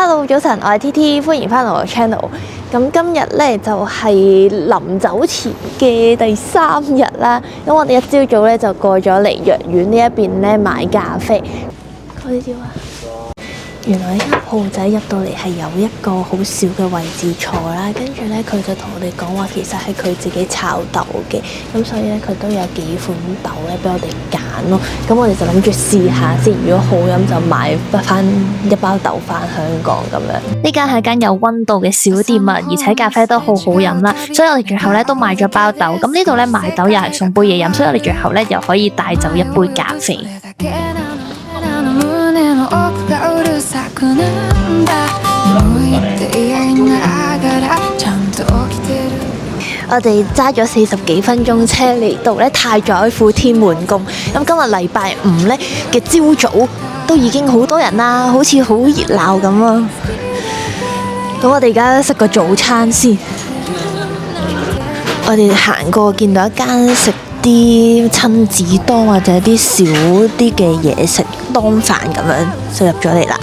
Hello，早晨，我係 TT，歡迎翻嚟我嘅 channel。咁今日咧就係臨走前嘅第3日啦。咁我哋一朝早咧就過咗嚟藥丸呢一邊咧買咖啡。開招啊！原來呢間鋪仔入到嚟係有一個好少嘅位置坐啦，跟住咧佢就同我哋講話，其實係佢自己炒豆嘅，咁所以咧佢都有幾款豆咧俾我哋揀咯。咁我哋就諗住試下先，如果好飲就買翻一包豆翻香港咁樣。呢間係間有溫度嘅小店啊，而且咖啡都好好飲啦，所以我哋最後咧都買咗包豆。咁呢度咧買豆又係送杯嘢飲，所以我哋最後咧又可以帶走一杯咖啡。我哋揸咗40幾分鐘車嚟到咧太宰府天滿宮。咁今日禮拜5咧嘅朝早都已經好多人啦，好似好熱鬧咁啊！咁我哋而家食個早餐先。我哋行過見到一間食啲親子檔或者啲少啲嘅嘢食當飯咁樣，就入咗嚟啦。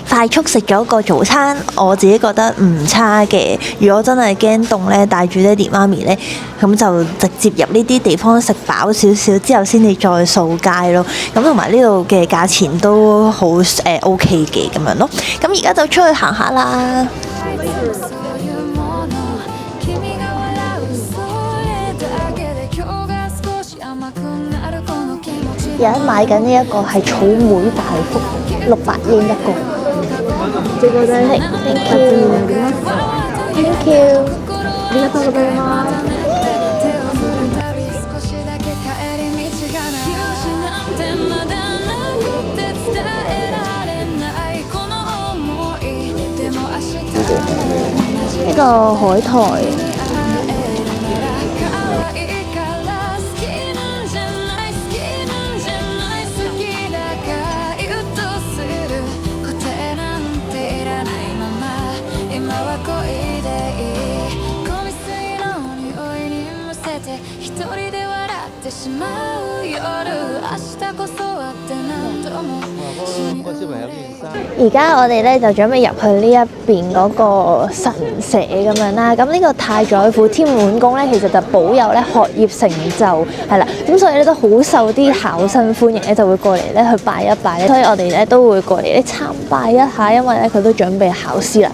快速食咗個早餐，我自己覺得唔差嘅。如果真係驚凍咧，帶住爹哋媽咪咧，咁就直接入呢啲地方食飽少少之後，先至再掃街咯。咁同埋呢度嘅價錢都好OK 嘅咁樣咯。咁而家就出去行下啦。而家買緊呢一個係草莓大福，600yen一個。這個呢？Thank you。Thank you。ありがとうございます。呢個海苔。而家我哋咧就準備入去呢一邊嗰個神社咁樣啦。咁呢個太宰府天滿宮咧，其實就保佑咧學業成就係啦。咁所以咧都好受啲考生歡迎咧，就會過嚟咧去拜一拜咧。所以我哋咧都會過嚟咧參拜一下，因為咧佢都準備考試啦。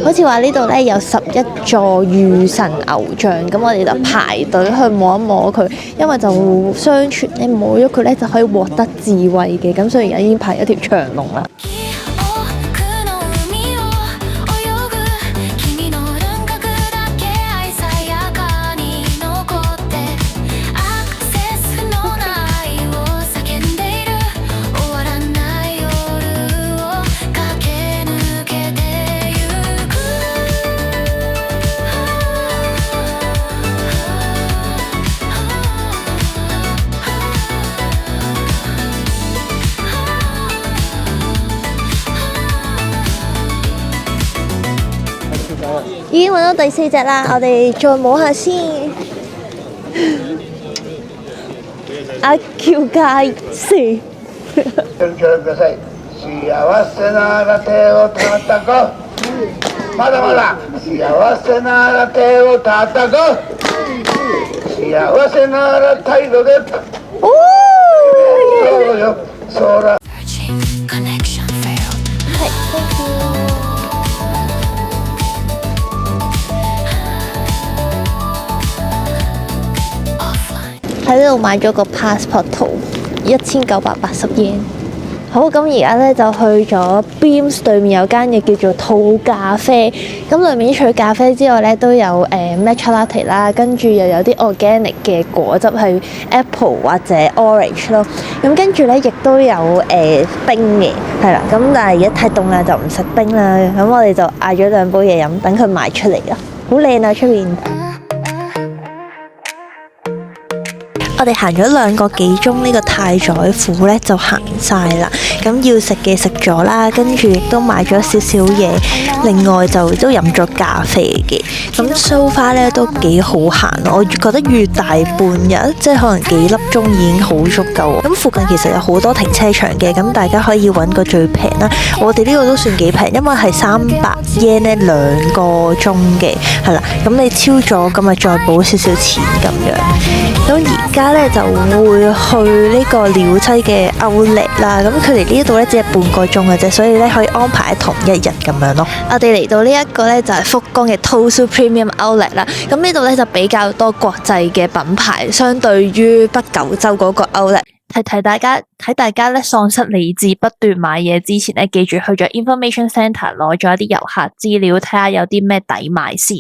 好似話呢度咧有11座御神牛像，咁我哋就排隊去摸一摸佢，因為就相傳咧摸咗佢咧就可以獲得智慧嘅，咁所以而家已經排一條長龍啦。已經揾到第4隻啦，我哋再摸下先。阿喬介四。まだまだ幸せなら手を叩く。幸せなら態度で。そうよ、そうだ。喺呢度買咗個 passport 圖，1980yen。好，咁而家咧就去咗 Beams 對面有間嘢叫做兔咖啡，咁裏面除咗咖啡之外咧都有matcha latte 啦，跟住又有啲 organic 嘅果汁係 apple 或者 orange 咯，咁跟住咧亦都有冰嘅，係啦，咁但係而家太凍啦就唔食冰啦，咁我哋就嗌咗2杯嘢飲，等佢賣出嚟啦。好靚啊出面。我哋行咗2個幾鐘呢個太宰府呢就行晒啦，咁要食嘅食咗啦，跟住亦都買咗少少嘢，另外就都飲咗咖啡嘅。咁 so far 呢都幾好行，我覺得預大半日，即係可能幾粒鐘已經好足夠。咁附近其實有好多停車場嘅，咁大家可以揾個最平啦。我哋呢個都算幾平，因為係300 yen 呢2個鐘嘅，係啦。咁你超咗咁咪再補少少錢咁樣。咁而家咧就會去呢個鳥棲嘅Outlet啦，咁佢哋呢度咧只係半個鐘嘅啫，所以咧可以安排喺同一日咁樣咯。我哋嚟到呢一個咧就係福岡嘅 Tosu Premium Outlet 啦，咁呢度咧就比較多國際嘅品牌，相對於北九州嗰個 Outlet。提大家喺大家咧喪失理智不斷買嘢之前咧，記住去咗 Information Center 攞咗一啲遊客資料，睇下有啲咩抵買先。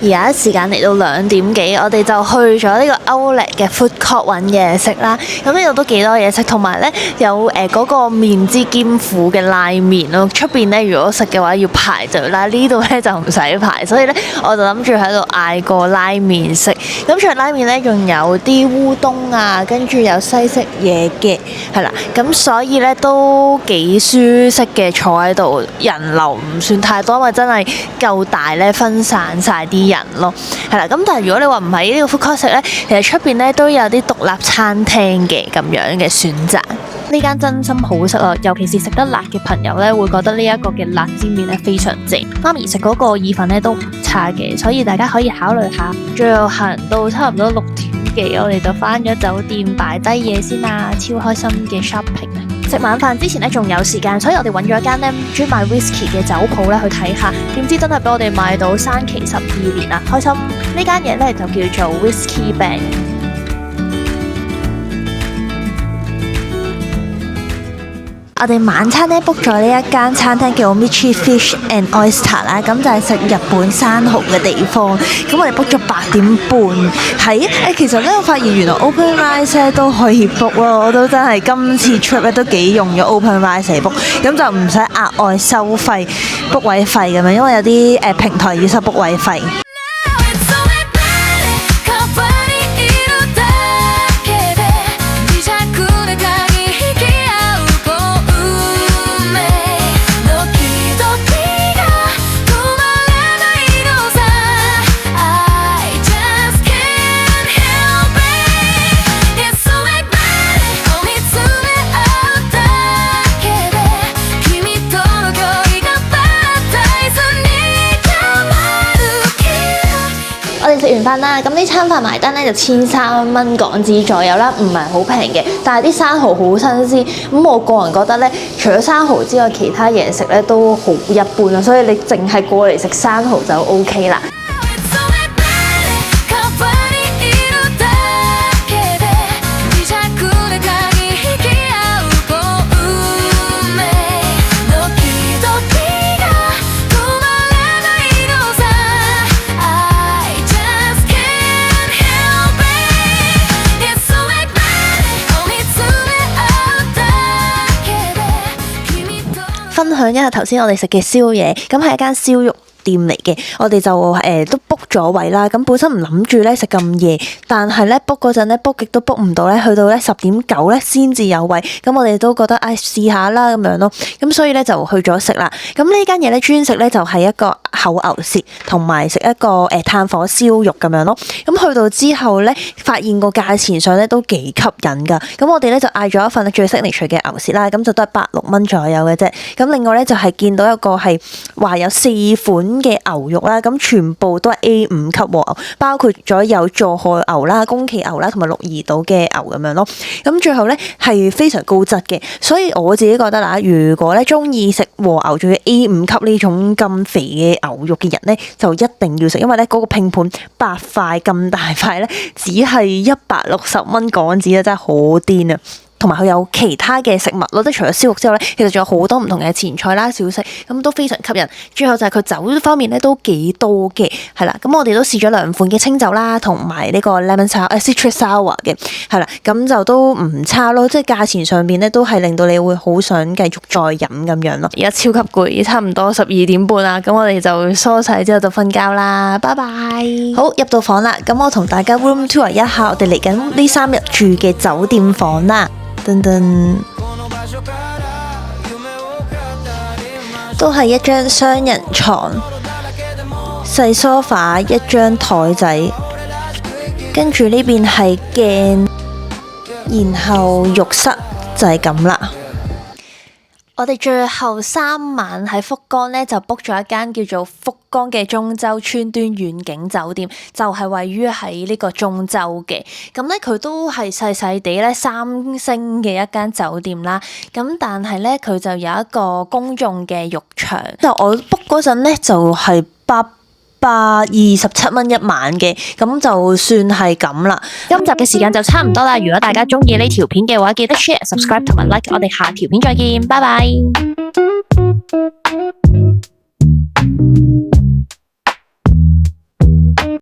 而家時間嚟到2點幾，我哋就去咗呢個Outlet嘅 Food Court 揾嘢食啦。咁呢度都幾多嘢食，同埋呢有嗰個麵之兼府嘅拉麵咯。出邊呢，如果食嘅話要排隊啦，呢度呢就唔使排，所以呢，我就諗住喺度嗌個拉麵食。咁除咗拉麵呢，仲有啲烏冬啊，跟住有西式嘢嘅，係啦。咁所以呢，都幾舒適嘅，坐喺度，人流唔算太多，因為真係夠大呢，分散晒啲人咯，係啦。咁但係如果你話唔喺呢個 food court 食呢，其實出邊呢都有啲獨立餐廳嘅咁樣嘅選擇。呢間真心好食啊，尤其是食得辣嘅朋友呢，會覺得呢一個嘅辣煎麵呢非常正。媽咪食嗰個意粉呢都唔差嘅，所以大家可以考慮下。最後行到差唔多6點幾，我哋就返咗酒店擺低嘢先啦，超開心嘅 shopping 啊！食晚飯之前呢仲有時間，所以我哋揾咗一間呢專賣 whisky 嘅酒鋪呢去睇下，點知真係俾我哋買到山崎12年啊！開心！呢間嘢呢就叫做 Whisky Bank。我哋晚餐咧 book 咗呢一間餐廳叫 Omichi Fish and Oyster 啦，咁就係食日本生蠔嘅地方。咁我哋 book 咗8點半，其實咧我發現原來 OpenRice 咧都可以 book 咯，我都真係今次 trip 咧都幾用咗 OpenRice 嚟 book，咁就唔使額外收費 book 位費咁樣，因為有啲平台要收 book 位費。食完飯啦，咁呢餐飯埋單呢就1300蚊港紙左右啦，唔係好平嘅，但係啲生蠔好新鮮。咁我個人覺得呢，除咗生蠔之外，其他嘢食呢都好一般啊，所以你淨係過嚟食生蠔就 OK 啦。分享一下頭先我哋食嘅宵夜，咁係一間燒肉店嚟嘅，我哋就都 book 咗位啦。咁本身唔諗住咧食咁夜，但係咧 book 嗰陣咧 book 極都 book 唔到咧，去到咧10點9咧先至有位。咁我哋都覺得試下啦咁樣咯。咁所以咧就去咗食啦。咁呢間嘢咧專食咧就係一個厚牛舌同埋食一個炭火燒肉咁樣咯。咁去到之後咧，發現個價錢上咧都幾吸引噶。咁我哋咧就嗌咗一份最 signature 嘅牛舌啦，咁就都係86蚊左右嘅啫。咁另外咧就係見到一個係話有4款嘅牛肉啦，咁全部都係 A5 級和牛，包括咗有佐賀牛啦、宮崎牛啦同埋鹿兒島嘅牛咁樣咯。咁最後咧係非常高質嘅，所以我自己覺得啦，如果咧中意食和牛仲要 A5 級呢種咁肥嘅牛肉嘅人咧，就一定要食，因為咧嗰個拼盤8塊咁大塊咧，只係160蚊港紙啊，真係好癲啊！同埋佢有其他嘅食物咯，即係除咗燒肉之後咧，其實仲有好多唔同嘅前菜啦、小食，咁都非常吸引。最後就係佢酒方面咧都幾多嘅，係啦。咁我哋都試咗2款嘅清酒啦，同埋呢個 lemon citrus sour 嘅，係啦。咁就都唔差咯，即係價錢上邊咧都係令到你會好想繼續再飲咁樣咯。而家超級攰，差唔多12點半啦，咁我哋就梳洗之後就瞓覺啦，拜拜。好，入到房啦，咁我同大家 room tour 一下我哋嚟緊呢3日住嘅酒店房啦。噔噔，都係一張雙人床，細梳化，一張台仔，跟住呢邊係鏡，然後浴室就係咁啦。我哋最後3晚喺福岡咧就 book 咗一間叫做福岡嘅中洲川端遠景酒店，就係位於喺呢個中洲嘅。咁咧佢都係細細地咧3星嘅一間酒店啦。咁但係咧佢就有一個公眾嘅浴場。就我 book 嗰陣咧就係827蚊一晚嘅，咁就算係咁啦。今集嘅時間就差唔多啦。如果大家中意呢條片嘅話，記得 share、subscribe 同埋 like。我哋下條片再見，拜拜。